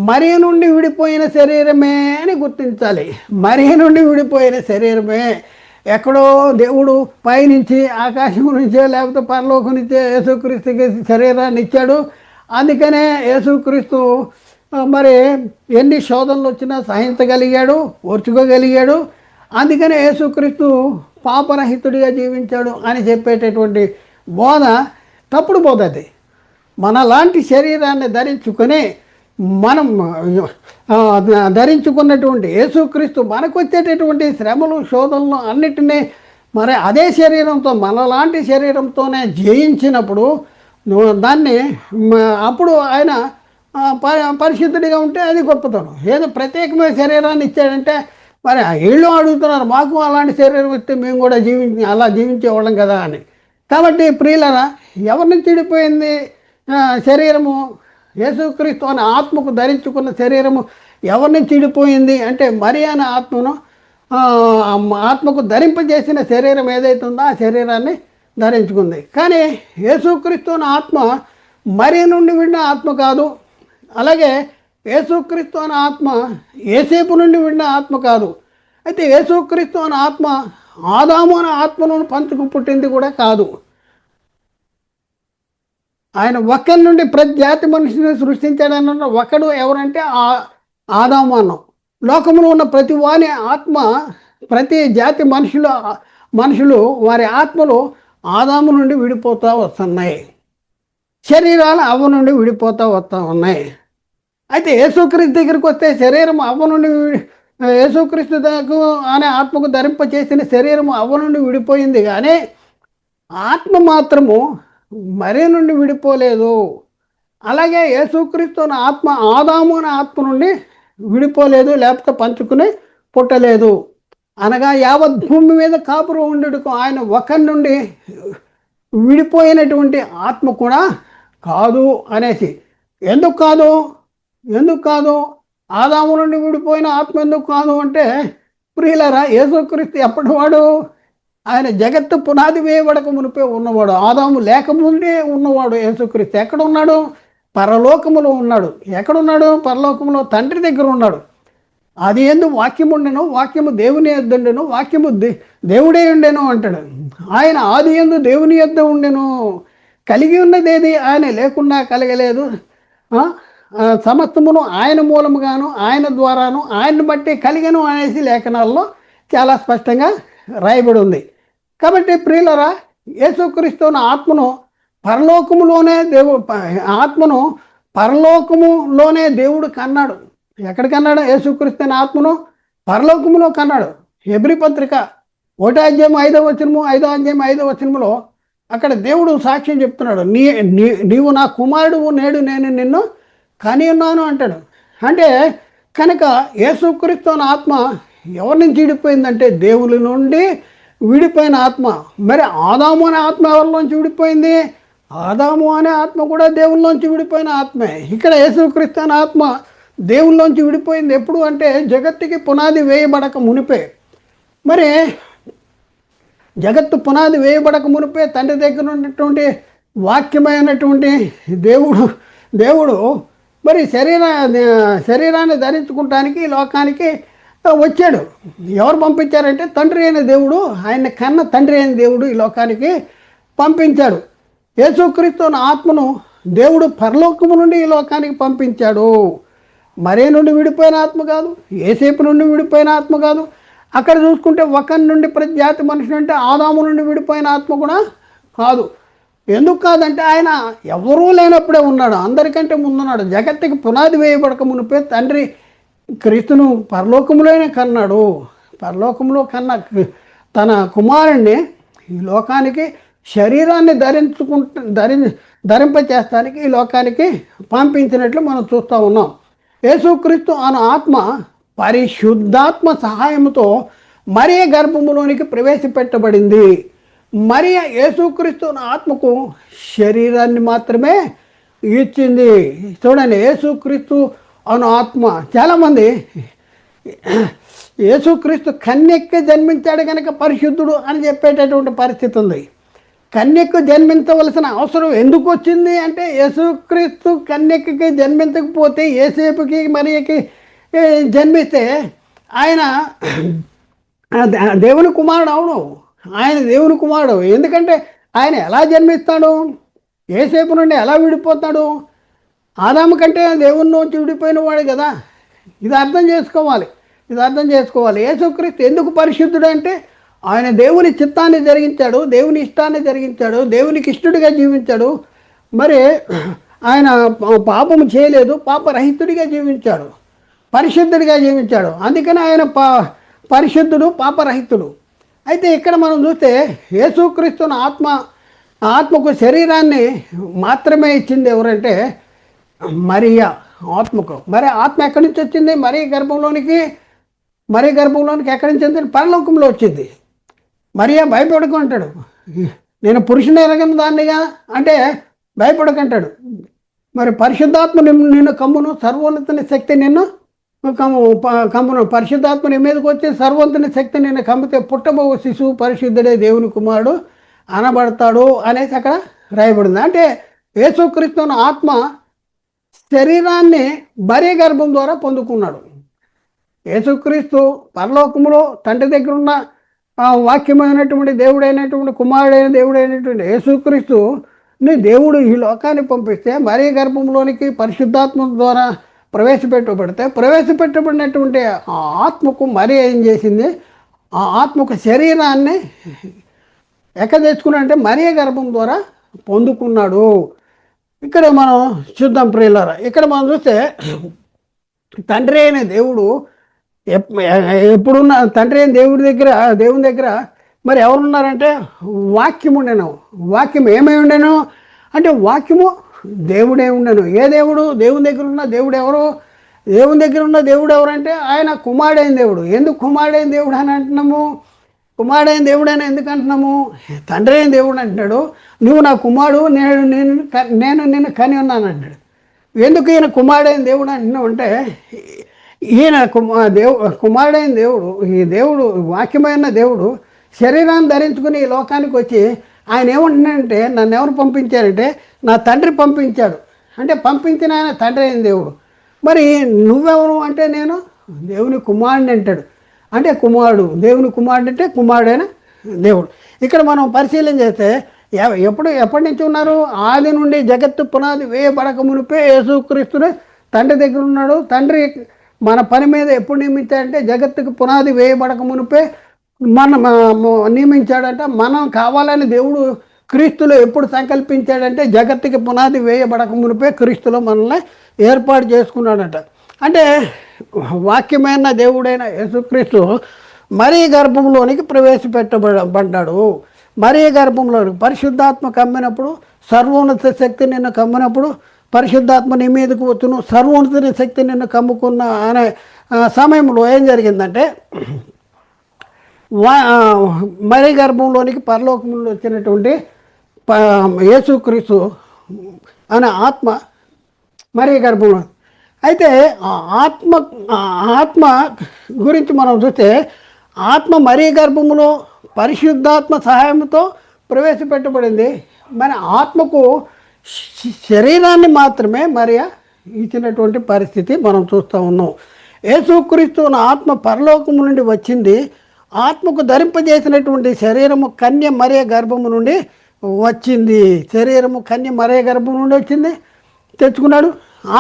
మరి నుండి విడిపోయిన శరీరమే అని గుర్తించాలి. మరి నుండి విడిపోయిన శరీరమే. ఎక్కడో దేవుడు పైనుంచి ఆకాశం నుంచే లేకపోతే పరలోకం నుంచే యేసుక్రీస్తుకి శరీరాన్ని ఇచ్చాడు. అందుకనే యేసుక్రీస్తు మరి ఎన్ని శోధనలు వచ్చినా సహించగలిగాడు, ఓర్చుకోగలిగాడు. అందుకనే యేసుక్రీస్తు పాపరహితుడిగా జీవించాడు అని చెప్పేటటువంటి బోధ తప్పుడు బోధ. అది మనలాంటి శరీరాన్ని ధరించుకొని మనం ధరించుకున్నటువంటి యేసుక్రీస్తు మనకు వచ్చేటటువంటి శ్రమలు శోధనలు అన్నిటినీ మరి అదే శరీరంతో మనలాంటి శరీరంతోనే జయించినప్పుడు దాన్ని అప్పుడు ఆయన పరిశుద్ధుడిగా ఉంటే అది గొప్పతనం. ఏదో ప్రత్యేకమైన శరీరాన్ని ఇచ్చాడంటే మరి వీళ్ళు అడుగుతున్నారు మాకు అలాంటి శరీరం ఇస్తే మేము కూడా అలా జీవించేవాళ్ళం కదా అని. కాబట్టి ప్రియులరా, ఎవరిని చెడిపోయింది శరీరము? యేసుక్రీస్తు అనే ఆత్మకు ధరించుకున్న శరీరము ఎవరిని చెడిపోయింది అంటే మరి అనే ఆత్మకు ధరింపజేసిన శరీరం ఏదైతే ఉందో ఆ శరీరాన్ని ధరించుకుంది. కానీ యేసుక్రీస్తు అనే ఆత్మ మరి నుండి విడిన ఆత్మ కాదు. అలాగే యేసుక్రీస్తు అనే ఆత్మ ఏసేపు నుండి విడిన ఆత్మ కాదు. అయితే యేసుక్రీస్తు అనే ఆత్మ ఆదాము అనే ఆత్మను పంచుకు పుట్టింది కూడా కాదు. ఆయన ఒక్కరి నుండి ప్రతి జాతి మనిషిని సృష్టించాడన్న ఒకడు ఎవరంటే ఆదాము అన్నాం. లోకంలో ఉన్న ప్రతి వాని ఆత్మ, ప్రతి జాతి మనుషులు వారి ఆత్మలు ఆదాము నుండి విడిపోతూ వస్తున్నాయి. శరీరాలు అవ్వ నుండి విడిపోతూ వస్తూ ఉన్నాయి. అయితే యేసుక్రీస్తు దగ్గరికి వస్తే శరీరం అవ్వ నుండి యేసుక్రీస్తు అనే ఆత్మకు ధరింప చేసిన శరీరం అవ్వ నుండి విడిపోయింది, కానీ ఆత్మ మాత్రము మరి నుండి విడిపోలేదు. అలాగే యేసుక్రీస్తు అనే ఆత్మ ఆదాము అనే ఆత్మ నుండి విడిపోలేదు, లేకపోతే పంచుకుని పుట్టలేదు. అనగా యావత్ భూమి మీద కాపురం ఉండేందుకు ఆయన ఒకరి నుండి విడిపోయినటువంటి ఆత్మ కూడా కాదు అనేసి. ఎందుకు కాదు ఆదాము నుండి విడిపోయిన ఆత్మ ఎందుకు కాదు అంటే, ప్రియులరా, యేసుక్రీస్తు ఎప్పటివాడు? ఆయన జగత్తు పునాది వేయబడక మునిపే ఉన్నవాడు. ఆదాము లేకముందే ఉన్నవాడు. యేసుక్రీస్తు ఎక్కడ ఉన్నాడు? పరలోకములో ఉన్నాడు. ఎక్కడున్నాడు? పరలోకములో తండ్రి దగ్గర ఉన్నాడు. అది ఎందు వాక్యము ఉండెను, వాక్యము దేవుని యొద్ద ఉండెను, వాక్యము దేవుడే ఉండెను అంటాడు. ఆయన ఆది ఎందు దేవుని యొద్ద ఉండెను. కలిగి ఉన్నదేది ఆయన లేకుండా కలగలేదు. సమస్తమును ఆయన మూలముగాను ఆయన ద్వారాను ఆయన్ని బట్టి కలిగను అనేసి లేఖనాల్లో చాలా స్పష్టంగా రాయబడి ఉంది. కాబట్టి ప్రియులరా, యేసుక్రీస్తు ఆత్మను పరలోకములోనే దేవుడు కన్నాడు. ఎక్కడ కన్నాడు? యేసుక్రీస్తు ఆత్మను పరలోకములో కన్నాడు. హెబ్రీ పత్రిక 1:5 అక్కడ దేవుడు సాక్ష్యం చెప్తున్నాడు. నీవు నా కుమారుడు, నేడు నేను నిన్ను కని ఉన్నాను అంటాడు. అంటే కనుక యేసుక్రీస్తు ఆత్మ ఎవరి నుంచి విడిపోయిందంటే దేవుని నుండి విడిపోయిన ఆత్మ. మరి ఆదాము అనే ఆత్మ ఎవరిలోంచి విడిపోయింది? ఆదాము అనే ఆత్మ కూడా దేవుళ్ళలోంచి విడిపోయిన ఆత్మే. ఇక్కడ యేసుక్రీస్తు అనే ఆత్మ దేవుళ్ళలోంచి విడిపోయింది ఎప్పుడు అంటే జగత్తుకి పునాది వేయబడక మునిపే. మరి జగత్తు పునాది వేయబడక మునిపే తండ్రి దగ్గర ఉన్నటువంటి వాక్యమైనటువంటి దేవుడు మరి శరీరాన్ని ధరించుకుంటానికి లోకానికి వచ్చాడు. ఎవరు పంపించారంటే తండ్రి అయిన దేవుడు, ఆయన కన్న తండ్రి అయిన దేవుడు ఈ లోకానికి పంపించాడు. యేసుక్రీస్తు ఆత్మను దేవుడు పరలోకము నుండి ఈ లోకానికి పంపించాడు. మరే నుండి విడిపోయిన ఆత్మ కాదు, ఏసేపు నుండి విడిపోయిన ఆత్మ కాదు. అక్కడ చూసుకుంటే ఒకరి నుండి ప్రతి జాతి మనుషులు అంటే ఆదాము నుండి విడిపోయిన ఆత్మ కూడా కాదు. ఎందుకు కాదంటే ఆయన ఎవరూ లేనప్పుడే ఉన్నాడు, అందరికంటే ముందున్నాడు. జగత్తుకి పునాది వేయబడక మునిపే తండ్రి క్రీస్తును పరలోకంలోనే కన్నాడు. పరలోకంలో కన్న తన కుమారుణ్ణి ఈ లోకానికి శరీరాన్ని ధరింపచేస్తానికి ఈ లోకానికి పంపించినట్లు మనం చూస్తూ ఉన్నాం. యేసుక్రీస్తు అనే ఆత్మ పరిశుద్ధాత్మ సహాయంతో మరియ గర్భములోనికి ప్రవేశపెట్టబడింది. మరియ యేసుక్రీస్తు ఆత్మకు శరీరాన్ని మాత్రమే ఇచ్చింది. చూడండి, యేసుక్రీస్తు అను ఆత్మ, చాలామంది యేసుక్రీస్తు కన్యక్కి జన్మించాడు కనుక పరిశుద్ధుడు అని చెప్పేటటువంటి పరిస్థితి ఉంది. కన్యకు జన్మించవలసిన అవసరం ఎందుకు వచ్చింది అంటే, యేసుక్రీస్తు కన్యకకి జన్మించకపోతే ఏసేపుకి మరియకి జన్మిస్తే ఆయన దేవుని కుమారుడు అవును, ఆయన దేవుని కుమారుడు. ఎందుకంటే ఆయన ఎలా జన్మిస్తాడు? ఏసేపు నుండి ఎలా విడిపోతాడు? ఆదాము కంటే దేవునిలోంచి విడిపోయిన వాడు కదా. ఇది అర్థం చేసుకోవాలి. యేసుక్రీస్తు ఎందుకు పరిశుద్ధుడు అంటే ఆయన దేవుని చిత్తాన్ని జరిగించాడు, దేవుని ఇష్టాన్ని జరిగించాడు, దేవునికి ఇష్టడుగా జీవించాడు. మరి ఆయన పాపము చేయలేదు, పాపరహితుడిగా జీవించాడు, పరిశుద్ధుడిగా జీవించాడు. అందుకని ఆయన పరిశుద్ధుడు, పాపరహితుడు. అయితే ఇక్కడ మనం చూస్తే యేసుక్రీస్తుని ఆత్మకు శరీరాన్ని మాత్రమే ఇచ్చింది ఎవరంటే మరియా ఆత్మకు. మరి ఆత్మ ఎక్కడి నుంచి వచ్చింది? మరియ గర్భంలోనికి ఎక్కడి నుంచి వచ్చింది? పరలోకంలో వచ్చింది. మరియా భయపడుకుంటాడు, నేను పురుషుని ఎరగని దాన్నిగా అంటే భయపడకంటాడు. మరి పరిశుద్ధాత్మ నిన్ను కమ్మును, సర్వోన్నతుని శక్తి నిన్ను కమ్మును. పరిశుద్ధాత్మ నీ మీదకి వచ్చి సర్వోన్నతుని శక్తి నిన్ను కమ్మితే పుట్టబో శిశువు పరిశుద్ధుడే దేవుని కుమారుడు అనబడతాడు అనేసి అక్కడ రాయబడింది. అంటే యేసుక్రీస్తుని ఆత్మ శరీరాన్ని మరియ గర్భం ద్వారా పొందుకున్నాడు. యేసుక్రీస్తు పరలోకములో తండ్రి దగ్గర ఉన్న వాక్యమైనటువంటి దేవుడైనటువంటి కుమారుడైన దేవుడైనటువంటి యేసుక్రీస్తుని దేవుడు ఈ లోకాన్ని పంపిస్తే మరియ గర్భంలోనికి పరిశుద్ధాత్మ ద్వారా ప్రవేశపెట్టబడినటువంటి ఆ ఆత్మకు మరి ఏం చేసింది? ఆ ఆత్మకు శరీరాన్ని తెచ్చుకున్నాడంటే మరియ గర్భం ద్వారా పొందుకున్నాడు. ఇక్కడ మనం చూద్దాం ప్రియులారా. ఇక్కడ మనం చూస్తే తండ్రి అయిన దేవుడు ఎప్పుడున్న తండ్రి అయిన దేవుని దగ్గర మరి ఎవరున్నారంటే వాక్యం ఉండెను. వాక్యం ఏమై ఉండెను అంటే వాక్యము దేవుడే ఉండెను. ఏ దేవుడు? దేవుని దగ్గర ఉన్న దేవుడు ఎవరు? దేవుని దగ్గర ఉన్న దేవుడు ఎవరంటే ఆయన కుమారుడైన దేవుడు. ఎందుకు కుమారుడైన దేవుడు అని అంటున్నాము? కుమారుడైన దేవుడైనా ఎందుకు అంటున్నాము? తండ్రి అయిన దేవుడు అంటున్నాడు, నువ్వు నా కుమారుడు, నేను నిన్ను కని ఉన్నాను అంటాడు. ఎందుకు ఈయన కుమారుడైన దేవుడు అంటున్నావు అంటే ఈయన కుమారుడైన దేవుడు, ఈ దేవుడు వాక్యమైన దేవుడు శరీరాన్ని ధరించుకుని ఈ లోకానికి వచ్చి ఆయన ఏమంటున్నాడంటే నన్ను ఎవరు పంపించారంటే నా తండ్రి పంపించాడు. అంటే పంపించిన ఆయన తండ్రి అయిన దేవుడు. మరి నువ్వెవరు అంటే నేను దేవుని కుమారుడిని అంటాడు. అంటే కుమారుడు, దేవుని కుమారుడు అంటే కుమారుడైన దేవుడు. ఇక్కడ మనం పరిశీలన చేస్తే ఎప్పటి నుంచి ఉన్నారు? ఆది నుండి జగత్తు పునాది వేయబడక మునిపే యేసుక్రీస్తుడే తండ్రి దగ్గర ఉన్నాడు. తండ్రి మన పని మీద ఎప్పుడు నియమించాడంటే జగత్తుకు పునాది వేయబడక మునిపే నియమించాడంట. మనం కావాలని దేవుడు క్రీస్తులో ఎప్పుడు సంకల్పించాడంటే జగత్తుకి పునాది వేయబడక మునిపే క్రీస్తులో మనల్ని ఏర్పాటు చేసుకున్నాడట. అంటే వాక్యమైన దేవుడైన యేసుక్రీస్తు మరియ గర్భంలోనికి ప్రవేశపెట్టబడ్డాడు. మరియ గర్భంలోనికి పరిశుద్ధాత్మ కమ్మినప్పుడు, సర్వోన్నత శక్తి నిన్ను కమ్మినప్పుడు, పరిశుద్ధాత్మ నీ మీదకు వచ్చును, సర్వోన్నత శక్తి నిన్ను కమ్ముకున్న అనే సమయంలో ఏం జరిగిందంటే మరియ గర్భంలోనికి పరలోకంలో వచ్చినటువంటి యేసుక్రీస్తు అనే ఆత్మ మరియ గర్భంలో. అయితే ఆత్మ గురించి మనం చూస్తే ఆత్మ మరియ గర్భములో పరిశుద్ధాత్మ సహాయంతో ప్రవేశపెట్టబడింది. మన ఆత్మకు శరీరాన్ని మాత్రమే మరియ ఇచ్చినటువంటి పరిస్థితి మనం చూస్తూ ఉన్నాం. యేసుక్రీస్తు ఆత్మ పరలోకము నుండి వచ్చింది. ఆత్మకు ధరింపజేసినటువంటి శరీరము కన్య మరియ గర్భము నుండి వచ్చింది. శరీరము కన్య మరియ గర్భం నుండి వచ్చింది, తెచ్చుకున్నాడు.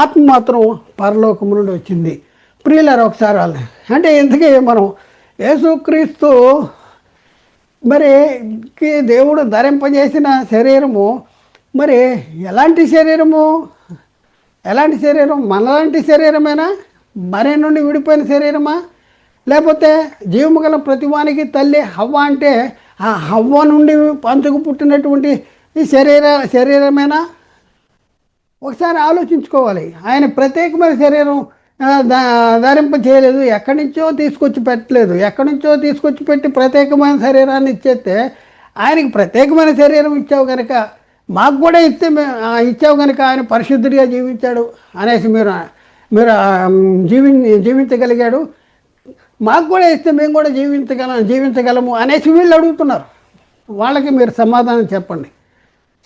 ఆత్మ మాత్రం పరలోకము నుండి వచ్చింది. ప్రియులారా ఒకసారి అంటే ఇంతకీ మనం యేసుక్రీస్తు మరి దేవుడు ధరింపజేసిన శరీరము మరి ఎలాంటి శరీరము? మనలాంటి శరీరమేనా? మరే నుండి విడిపోయిన శరీరమా? లేకపోతే జీవము గల ప్రతివానికి తల్లి హవ్వ అంటే ఆ హవ్వ నుండి పంచుకు పుట్టినటువంటి ఈ శరీరమేనా? ఒకసారి ఆలోచించుకోవాలి. ఆయన ప్రత్యేకమైన శరీరం ధరింప చేయలేదు, ఎక్కడి నుంచో తీసుకొచ్చి పెట్టలేదు. ఎక్కడి నుంచో తీసుకొచ్చి పెట్టి ప్రత్యేకమైన శరీరాన్ని ఇచ్చేస్తే ఆయనకి ప్రత్యేకమైన శరీరం ఇచ్చావు కనుక మాకు కూడా ఇచ్చావు కనుక ఆయన పరిశుద్ధుడిగా జీవించాడు అనేసి మీరు జీవించగలిగాడు. మాకు కూడా ఇస్తే మేము కూడా జీవించగలము అనేసి వీళ్ళు అడుగుతున్నారు. వాళ్ళకి మీరు సమాధానం చెప్పండి.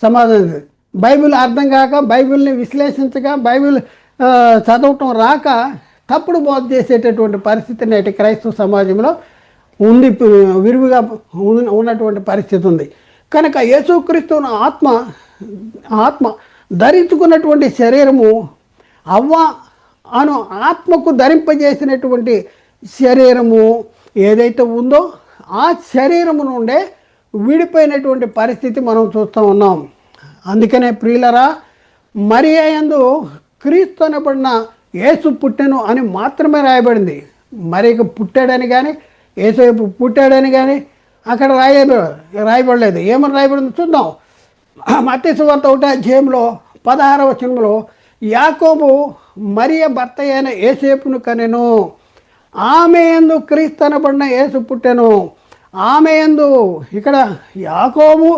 సమాధానం బైబిల్ అర్థం కాక, బైబిల్ని విశ్లేషించక, బైబిల్ చదవటం రాక తప్పుడు బోధ చేసేటటువంటి పరిస్థితి నేటి క్రైస్తవ సమాజంలో ఉంది, విరివిగా ఉన్నటువంటి పరిస్థితి ఉంది. కనుక యేసుక్రీస్తును ఆత్మ ధరించుకున్నటువంటి శరీరము అవ్వ అను ఆత్మకు ధరింపజేసినటువంటి శరీరము ఏదైతే ఉందో ఆ శరీరము నుండే విడిపోయినటువంటి పరిస్థితి మనం చూస్తూ ఉన్నాం. అందుకనే ప్రియులరా, మరియ యందు క్రీస్తు అనబడిన యేసు పుట్టెను అని మాత్రమే రాయబడింది. మరియకు పుట్టాడని కానీ యేసు పుట్టాడని కానీ అక్కడ రాయబడలేదు. ఏమని రాయబడింది చూద్దాం. మత్తయి సువార్త 1వ అధ్యాయంలో 16వ వచనంలో యాకోబు మరియ భర్త అయిన యోసేపును కనెను, ఆమె యందు క్రీస్తు అనబడిన యేసు పుట్టెను. ఆమె యందు ఇక్కడ యాకోబు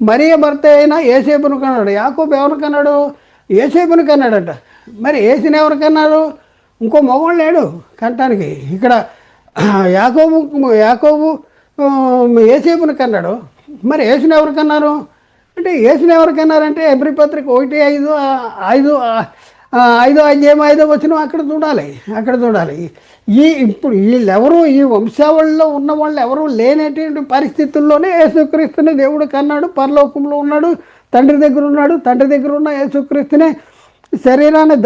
మరియ భర్త అయిన యోసేపును కన్నాడు. యాకోబు ఎవరు కన్నాడు? యోసేపును కన్నాడట. మరి యేసుని ఎవరు కన్నారు? ఇంకో మగవాడు లేడు కంటానికి. ఇక్కడ యాకోబు యేసేపును కన్నాడు. మరి యేసుని ఎవరు కన్నారు అంటే యేసుని ఎవరు కన్నారంటే ఎబ్రీ పత్రిక 1:5 5వ అధ్యాయం 5వ వచనం అక్కడ చూడాలి. ఇప్పుడు వీళ్ళెవరు ఈ వంశావళిలో ఉన్న వాళ్ళు ఎవరు లేనటువంటి పరిస్థితుల్లోనే యేసుక్రీస్తుని దేవుడు కన్నాడు. పరలోకంలో ఉన్నాడు, తండ్రి దగ్గర ఉన్న యేసుక్రీస్తునే శరీరాన్ని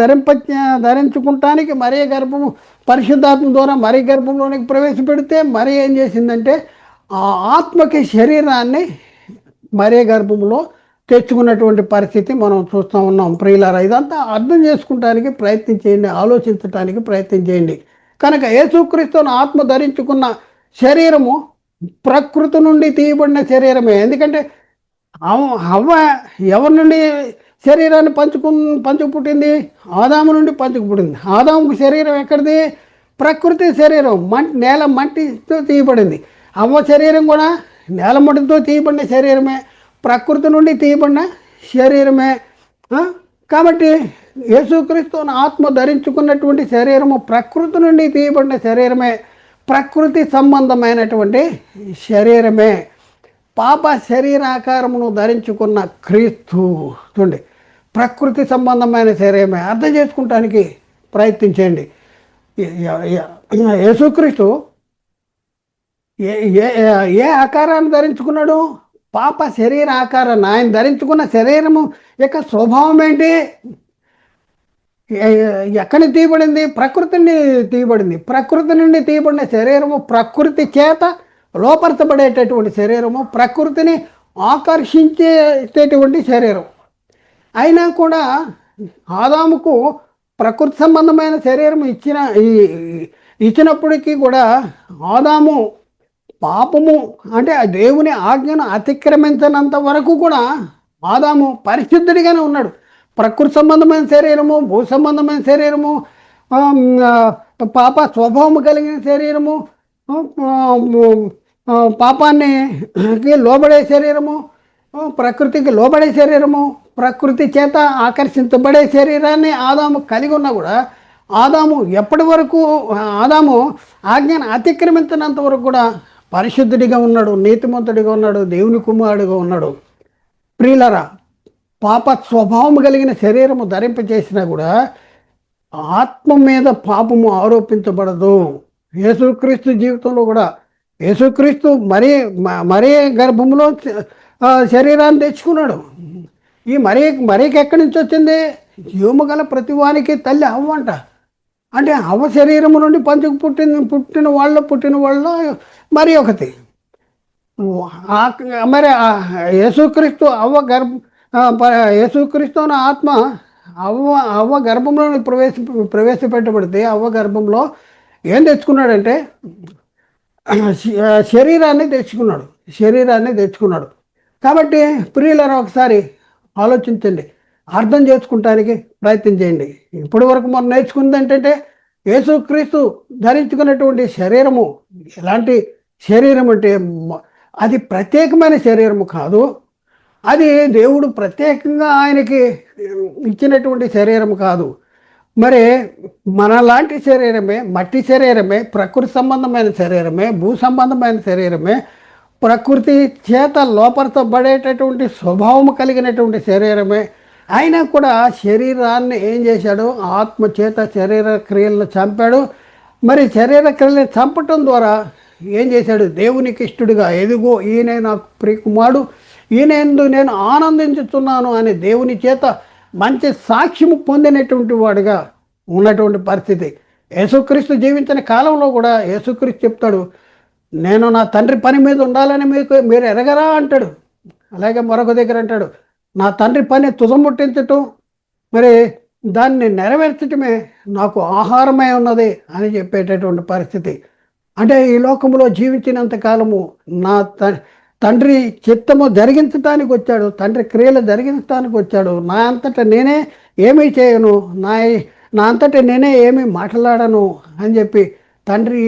ధరించుకుంటానికి మరీ గర్భము పరిశుద్ధాత్మ ద్వారా మరీ గర్భంలోనికి ప్రవేశపెడితే మరీ ఏం చేసిందంటే ఆ ఆత్మకి శరీరాన్ని మరీ గర్భంలో తెచ్చుకున్నటువంటి పరిస్థితి మనం చూస్తూ ఉన్నాం. ప్రియులారా, ఇదంతా అర్థం చేసుకుంటానికి ప్రయత్నం చేయండి, ఆలోచించడానికి ప్రయత్నం చేయండి. కనుక యేసుక్రీస్తును ఆత్మ ధరించుకున్న శరీరము ప్రకృతి నుండి తీయబడిన శరీరమే. ఎందుకంటే హవ్వ ఎవరి నుండి శరీరాన్ని పంచుకు పుట్టింది? ఆదాము నుండి పంచుకు పుట్టింది. ఆదాముకు శరీరం ఎక్కడిది? ప్రకృతి శరీరం, నేల మట్టితో తీయబడింది. అవ్వ శరీరం కూడా నేల మట్టితో తీయబడిన శరీరమే, ప్రకృతి నుండి తీయబడిన శరీరమే. కాబట్టి యేసుక్రీస్తును ఆత్మ ధరించుకున్నటువంటి శరీరము ప్రకృతి నుండి తీయబడిన శరీరమే, ప్రకృతి సంబంధమైనటువంటి శరీరమే. పాప శరీరాకారమును ధరించుకున్న క్రీస్తు చూడండి, ప్రకృతి సంబంధమైన శరీరమే. అర్థం చేసుకుంటానికి ప్రయత్నించండి. యేసుక్రీస్తు ఏ ఆకారాన్ని ధరించుకున్నాడు? పాప శరీర ఆకారాన్ని. ఆయన ధరించుకున్న శరీరము యొక్క స్వభావం ఏంటి? ఎక్కడి తీయబడింది? ప్రకృతిని తీయబడింది. ప్రకృతి నుండి తీయబడిన శరీరము ప్రకృతి చేత లోపరచబడేటటువంటి శరీరము, ప్రకృతిని ఆకర్షించేటటువంటి శరీరం. అయినా కూడా ఆదాముకు ప్రకృతి సంబంధమైన శరీరం ఇచ్చినప్పటికీ కూడా ఆదాము పాపము అంటే దేవుని ఆజ్ఞను అతిక్రమించినంత వరకు కూడా ఆదాము పరిశుద్ధుడిగానే ఉన్నాడు. ప్రకృతి సంబంధమైన శరీరము, భూ సంబంధమైన శరీరము, పాప స్వభావము కలిగిన శరీరము, పాపాన్ని లోబడే శరీరము, ప్రకృతికి లోబడే శరీరము, ప్రకృతి చేత ఆకర్షించబడే శరీరాన్ని ఆదాము కలిగి ఉన్నా కూడా ఆదాము ఎప్పటి వరకు ఆదాము ఆజ్ఞను అతిక్రమించినంత వరకు కూడా పరిశుద్ధుడిగా ఉన్నాడు, నీతిమంతుడిగా ఉన్నాడు, దేవుని కుమారుడిగా ఉన్నాడు. ప్రియులరా, పాప స్వభావం కలిగిన శరీరము ధరింపచేసినా కూడా ఆత్మ మీద పాపము ఆరోపించబడదు. యేసుక్రీస్తు జీవితంలో కూడా యేసుక్రీస్తు మరీ గర్భంలో శరీరాన్ని తెచ్చుకున్నాడు. ఈ మరీకి ఎక్కడి నుంచి వచ్చింది? జీవము గల ప్రతివానికి తల్లి అవ్వంట. అంటే అవ్వ శరీరము నుండి పంచుకు పుట్టిన వాళ్ళు మరి ఒకటి. మరి యేసుక్రీస్తు యేసుక్రీస్తు అన్న ఆత్మ అవ్వ గర్భంలో ప్రవేశపెట్టబడితే అవ్వ గర్భంలో ఏం తెచ్చుకున్నాడంటే శరీరాన్ని తెచ్చుకున్నాడు. కాబట్టి ప్రియులను ఒకసారి ఆలోచించండి, అర్థం చేసుకుంటానికి ప్రయత్నం చేయండి. ఇప్పటి వరకు మనం నేర్చుకుంది ఏంటంటే యేసుక్రీస్తు ధరించుకున్నటువంటి శరీరము ఎలాంటి శరీరం అంటే అది ప్రత్యేకమైన శరీరము కాదు, అది దేవుడు ప్రత్యేకంగా ఆయనకి ఇచ్చినటువంటి శరీరం కాదు. మరి మనలాంటి శరీరమే, మట్టి శరీరమే, ప్రకృతి సంబంధమైన శరీరమే, భూ సంబంధమైన శరీరమే, ప్రకృతి చేత లోపరచబడేటటువంటి స్వభావము కలిగినటువంటి శరీరమే. అయినా కూడా శరీరాన్ని ఏం చేశాడు? ఆత్మ చేత శరీర క్రియలను చంపాడు. మరి శరీర క్రియలను చంపటం ద్వారా ఏం చేశాడు? దేవునికి ఇష్టడుగా, ఎదుగో ఈయన నాకు ప్రియకుమారుడు, ఈయనందు నేను ఆనందించుతున్నాను అని దేవుని చేత మంచి సాక్ష్యము పొందినటువంటి వాడుగా ఉన్నటువంటి పరిస్థితి. యేసుక్రీస్తు జీవించిన కాలంలో కూడా యేసుక్రీస్తు చెప్తాడు, నేను నా తండ్రి పని మీద ఉండాలని మీరు ఎరగరా అంటాడు. అలాగే మరొక దగ్గర అంటాడు, నా తండ్రి పని తుదముట్టించటం, మరి దాన్ని నెరవేర్చటమే నాకు ఆహారమై ఉన్నది అని చెప్పేటటువంటి పరిస్థితి. అంటే ఈ లోకంలో జీవించినంత కాలము నా తండ్రి చిత్తము జరిగించటానికి వచ్చాడు, తండ్రి క్రియలు జరిగించడానికి వచ్చాడు. నా అంతటా నేనే ఏమీ చేయను, నా అంతటా నేనే ఏమీ మాట్లాడను అని చెప్పి, తండ్రి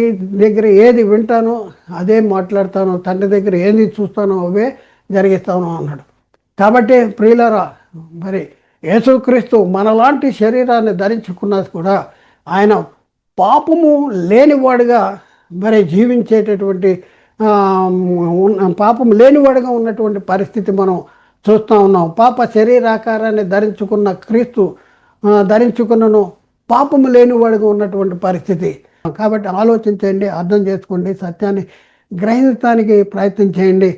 దగ్గర ఏది వింటానో అదే మాట్లాడతాను, తండ్రి దగ్గర ఏది చూస్తానో అవే జరిగిస్తాను అన్నాడు. కాబట్టి ప్రియులారా, మరి యేసుక్రీస్తు మనలాంటి శరీరాన్ని ధరించుకున్నా కూడా ఆయన పాపము లేనివాడుగా మరి జీవించేటటువంటి పాపం లేనివాడుగా ఉన్నటువంటి పరిస్థితి మనం చూస్తూ ఉన్నాం. పాప శరీరాకారాన్ని ధరించుకున్న క్రీస్తు ధరించుకున్నను పాపము లేనివాడుగా ఉన్నటువంటి పరిస్థితి. కాబట్టి ఆలోచించండి, అర్థం చేసుకోండి, సత్యాన్ని గ్రహించడానికి ప్రయత్నం చేయండి.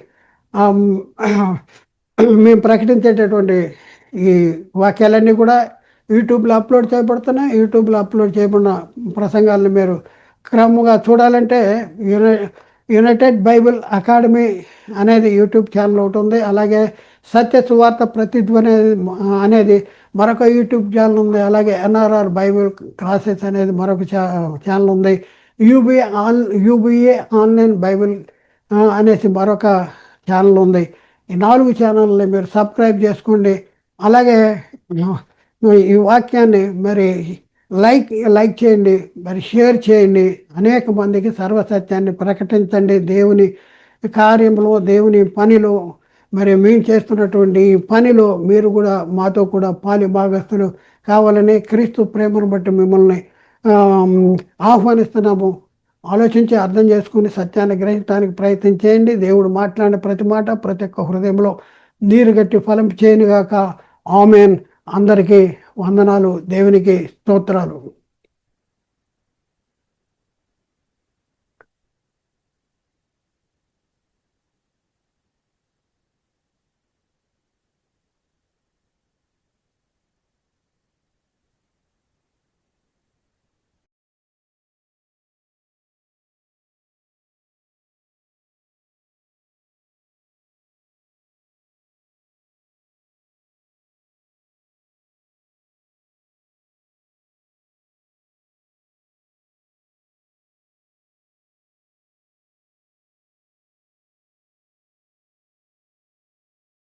మేము ప్రకటించేటటువంటి ఈ వాక్యాలన్నీ కూడా యూట్యూబ్లో అప్లోడ్ చేయబడుతున్నాయి. యూట్యూబ్లో అప్లోడ్ చేయబడిన ప్రసంగాలను మీరు క్రమంగా చూడాలంటే యునైటెడ్ బైబిల్ అకాడమీ అనేది యూట్యూబ్ ఛానల్ ఒకటి ఉంది. అలాగే సత్య సువార్త ప్రతిధ్వని అనేది మరొక యూట్యూబ్ ఛానల్ ఉంది. అలాగే ఎన్ఆర్ఆర్ బైబిల్ క్లాసెస్ అనేది మరొక ఛానల్ ఉంది. యూబీఏ ఆన్లైన్ బైబిల్ అనేసి మరొక ఛానల్ ఉంది. ఈ 4 ఛానల్ని మీరు సబ్స్క్రైబ్ చేసుకోండి. అలాగే ఈ వాక్యాన్ని మరి లైక్ చేయండి, మరి షేర్ చేయండి. అనేక మందికి సర్వసత్యాన్ని ప్రకటించండి. దేవుని కార్యంలో, దేవుని పనిలో, మరి మేము చేస్తున్నటువంటి ఈ పనిలో మీరు కూడా మాతో కూడా పాలి భాగస్తులు కావాలని క్రీస్తు ప్రేమను బట్టి మిమ్మల్ని ఆహ్వానిస్తున్నాము. ఆలోచించి అర్థం చేసుకుని సత్యాన్ని గ్రహించడానికి ప్రయత్నం చేయండి. దేవుడు మాట్లాడిన ప్రతి మాట ప్రతి ఒక్క హృదయంలో నీరు గట్టి ఫలం చేయనుగాక. ఆమెన్. అందరికీ వందనాలు, దేవునికి స్తోత్రాలు.